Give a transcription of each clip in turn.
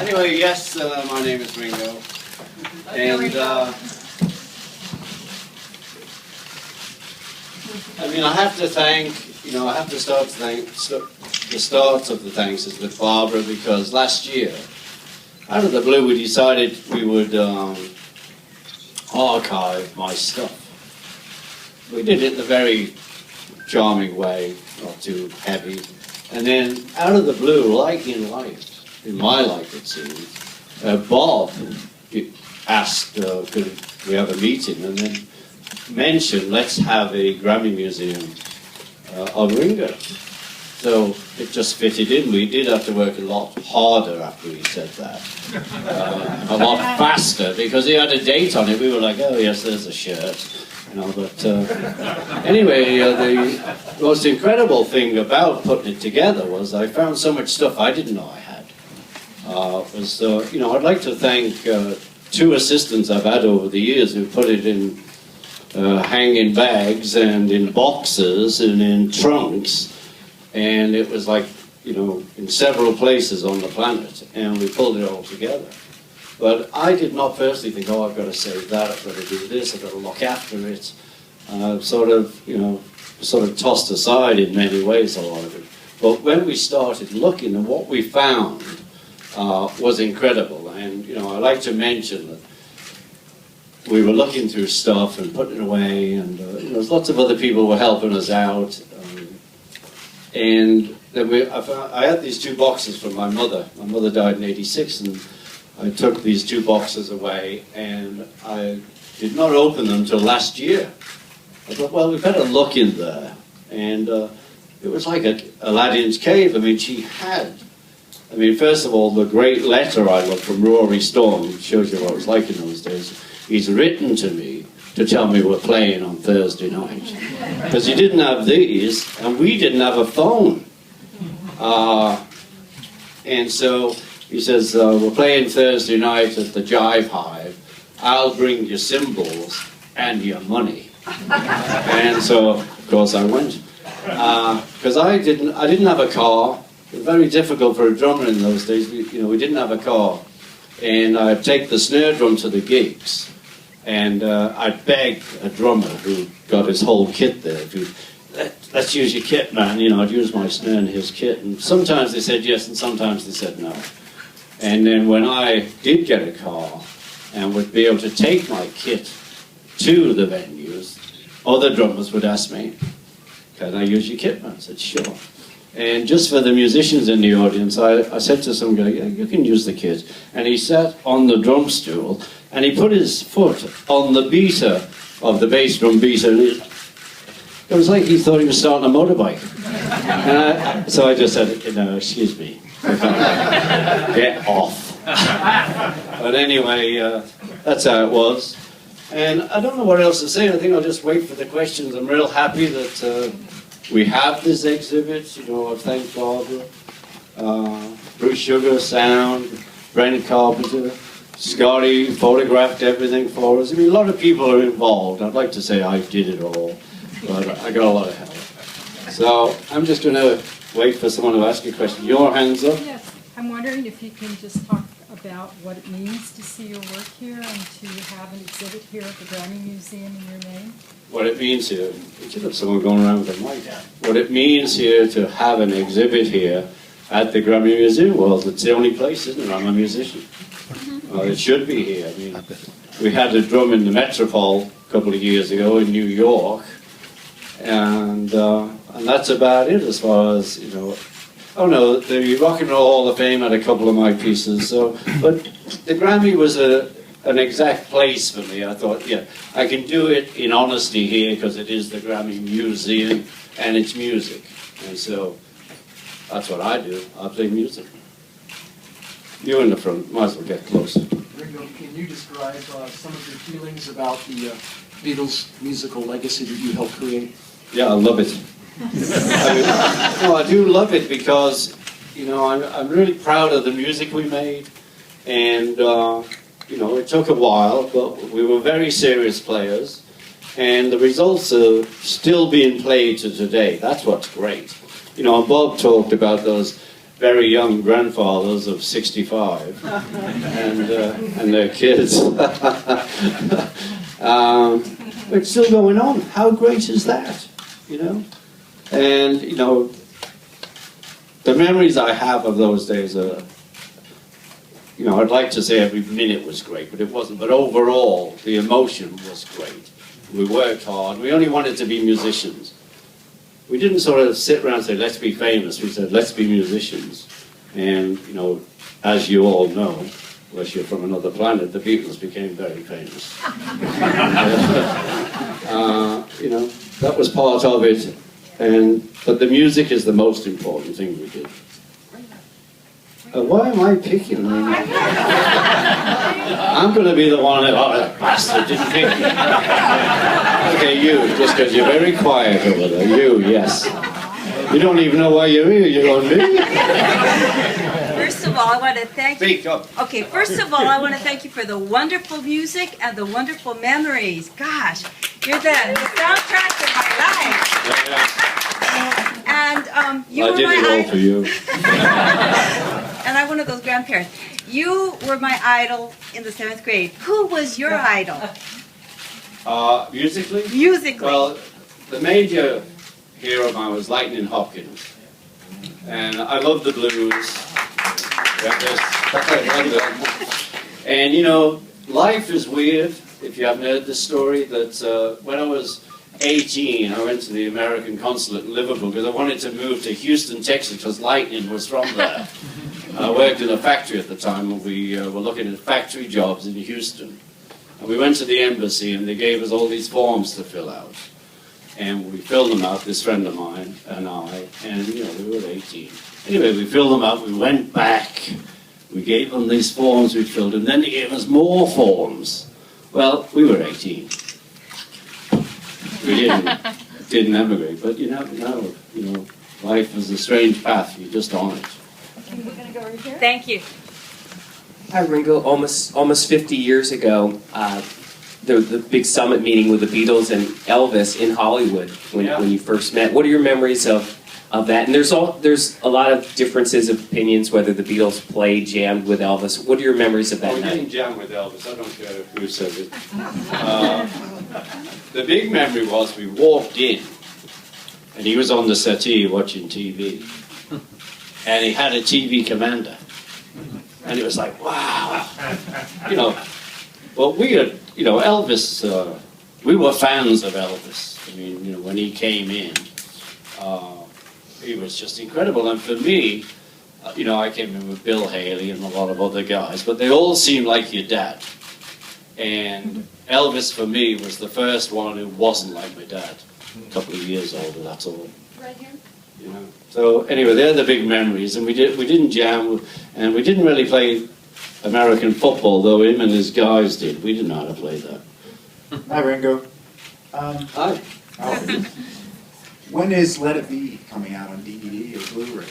Anyway, yes, my name is Ringo, and I mean, I have to thank, I have to start to thank, the start of the thanks is with Barbara, because last year, out of the blue, we decided we would archive my stuff. We did it in a very charming way, not too heavy. And then, out of the blue, like in life, in my life it seems, Bob asked, could we have a meeting, and then mentioned, let's have a Grammy Museum of Ringo. So it just fitted in. We did have to work a lot harder after he said that. A lot faster, because he had a date on it. We were like, oh yes, there's a shirt. But anyway, the most incredible thing about putting it together was I found so much stuff I didn't know I had. I'd like to thank two assistants I've had over the years who put it in hanging bags and in boxes and in trunks, and it was like, in several places on the planet, and we pulled it all together. But I did not personally think, oh, I've got to save that, I've got to do this, I've got to look after it. Sort of tossed aside in many ways, a lot of it. But when we started looking, and what we found was incredible. And, I like to mention that we were looking through stuff and putting it away, and there's lots of other people who were helping us out. And then I had these two boxes from my mother. My mother died in '86, and I took these two boxes away, and I did not open them till last year. I thought, well, we better look in there. And it was like Aladdin's cave. She had, first of all, the great letter I got from Rory Storm, shows you what it was like in those days. He's written to me to tell me we're playing on Thursday night. Because he didn't have these, and we didn't have a phone. And so he says, we're playing Thursday night at the Jive Hive. I'll bring your cymbals and your money. And so, of course, I went. Because I didn't have a car. It was very difficult for a drummer in those days. We didn't have a car. And I'd take the snare drum to the gigs. And I'd beg a drummer who got his whole kit there, let's use your kit, man. I'd use my snare and his kit. And sometimes they said yes, and sometimes they said no. And then when I did get a car and would be able to take my kit to the venues, other drummers would ask me, can I use your kit, man? I said, sure. And just for the musicians in the audience, I said to some guy, yeah, you can use the kit. And he sat on the drum stool, and he put his foot on the beater of the bass drum beater. And it was like he thought he was starting a motorbike. And so I just said, excuse me. Get off. But anyway, that's how it was. And I don't know what else to say. I think I'll just wait for the questions. I'm real happy that we have this exhibit. I thank Barbara, Bruce Sugar, sound, Brent Carpenter, Scotty photographed everything for us. A lot of people are involved. I'd like to say I did it all, but I got a lot of help. So I'm just going to wait for someone to ask you a question. Your hands up. Yes, I'm wondering if you can just talk about what it means to see your work here and to have an exhibit here at the Grammy Museum in your name. What it means here, we should have someone going around with a mic. What it means here to have an exhibit here at the Grammy Museum, well, it's the only place, isn't it? I'm a musician. It should be here. We had a drum in the Metropole a couple of years ago in New York, and that's about it as far as, Oh no, the Rock and Roll Hall of Fame had a couple of my pieces, but the Grammy was an exact place for me. I thought, yeah, I can do it in honesty here because it is the Grammy Museum and it's music. And so that's what I do. I play music. You in the front, might as well get closer. Ringo, can you describe some of your feelings about the Beatles' musical legacy that you helped create? Yeah, I love it. I do love it because, I'm really proud of the music we made, and, it took a while, but we were very serious players, and the results are still being played to today. That's what's great. Bob talked about those very young grandfathers of 65 and their kids. It's still going on. How great is that? You know? And, you know, the memories I have of those days are, you know, I'd like to say every minute was great, but it wasn't. But overall, the emotion was great. We worked hard. We only wanted to be musicians. We didn't sort of sit around and say, let's be famous. We said, let's be musicians. And, you know, as you all know, unless you're from another planet, the Beatles became very famous. You know, that was part of it. But the music is the most important thing we did. Why am I picking? I'm going to be the one that, oh, that bastard didn't pick me. Okay, you, just because you're very quiet over there. You, yes. You don't even know why you're here. You're on me. First of all, I want to thank you. Speak up. Okay, first of all, I want to thank you for the wonderful music and the wonderful memories. Gosh, you're the soundtrack of my life. And you I were did my it all for you. And I'm one of those grandparents. You were my idol in the 7th grade. Who was your idol? Musically? Musically. Well, the major hero of mine was Lightning Hopkins. And I love the blues. And you know, life is weird, if you haven't heard this story, that when I was 18, I went to the American consulate in Liverpool because I wanted to move to Houston, Texas, because Lightning was from there. I worked in a factory at the time, and we were looking at factory jobs in Houston. And we went to the embassy, and they gave us all these forms to fill out. And we filled them out, this friend of mine and I, and you know, we were 18. Anyway, we filled them out, we went back, we gave them these forms we filled, and then they gave us more forms. Well, we were 18. We didn't emigrate, but you never know, you know, life is a strange path, you're just on it. We're going to go right here. Thank you. Hi, Ringo. Almost 50 years ago, the big summit meeting with the Beatles and Elvis in Hollywood when you first met. What are your memories of that? And there's a lot of differences of opinions whether the Beatles played, jammed with Elvis. What are your memories of that We night? didn't jam with Elvis, I don't care who said it. The big memory was we walked in, and he was on the settee watching TV, and he had a TV commander. And it was like, wow, you know, well, we had, you know, Elvis, we were fans of Elvis. I mean, you know, when he came in, he was just incredible. And for me, you know, I came in with Bill Haley and a lot of other guys, but they all seemed like your dad. And Elvis, for me, was the first one who wasn't like my dad. A couple of years older, that's all. Right here. You know. So anyway, they're the big memories, and we didn't jam, and we didn't really play American football, though him and his guys did. We didn't know how to play that. Hi, Ringo. Hi. When is Let It Be coming out on DVD or Blu-ray?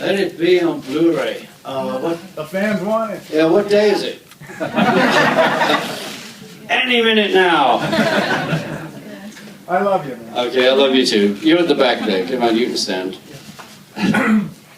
Let It Be on Blu-ray. What the fans want it. Yeah, what day is it? Any minute now. I love you, man. Okay, I love you too. You're at the back there. Come on, you can stand.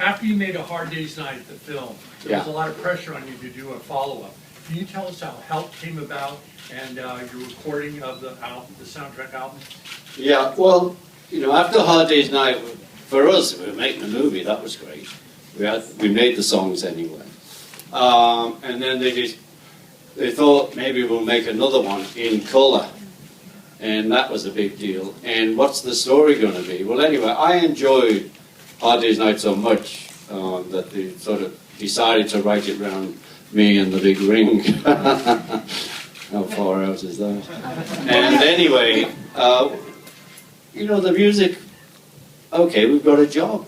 After you made A Hard Day's Night, the film, there was a lot of pressure on you to do a follow-up. Can you tell us how Help came about and your recording of the album, the soundtrack album? Yeah, well, you know, after Hard Day's Night, for us, we were making a movie. That was great. We made the songs anyway. And then they thought maybe we'll make another one in colour. And that was a big deal. And what's the story going to be? Well, anyway, I enjoyed Hard Day's Night so much that they sort of decided to write it around me and the big ring. How far out is that? And anyway, you know, the music, okay, we've got a job,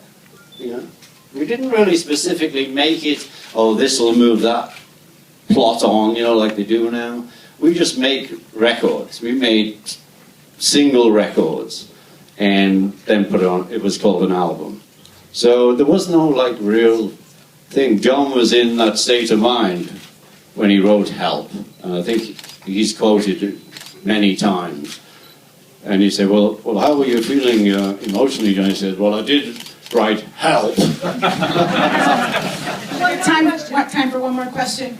you know. We didn't really specifically make it, oh, this will move that plot on, you know, like they do now. We just make records. We made single records and then put it on. It was called an album. So there was no like real thing. John was in that state of mind when he wrote Help. And I think he's quoted it many times. And he said, well, how were you feeling emotionally? And I said, well, I did Right, help. Time for one more question?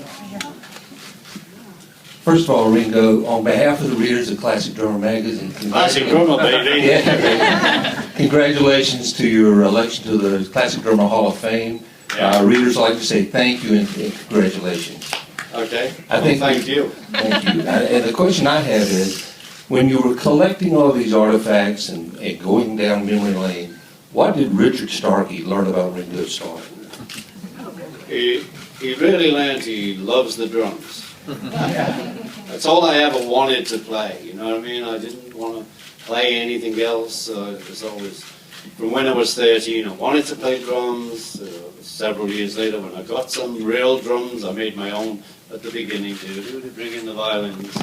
First of all, Ringo, on behalf of the readers of Classic Drummer Magazine, Classic drummer, baby. yeah, congratulations to your election to the Classic Drummer Hall of Fame. Yeah. Readers like to say thank you and congratulations. Okay, I think thank you. Thank you. And the question I have is, when you were collecting all these artifacts and going down memory lane, what did Richard Starkey learn about Ringo Starr? He really learned he loves the drums. That's all I ever wanted to play, you know what I mean? I didn't want to play anything else. It was always, from when I was 13, I wanted to play drums. Several years later, when I got some real drums, I made my own at the beginning to bring in the violins.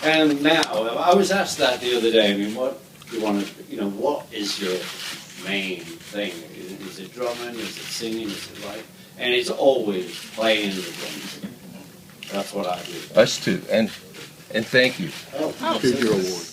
And now, I was asked that the other day, I mean, what you want to, you know, what is your main thing? Is it drumming? Is it singing? Is it like? And it's always playing the drums. That's what I do. Us too. And thank you. Oh, here's your award.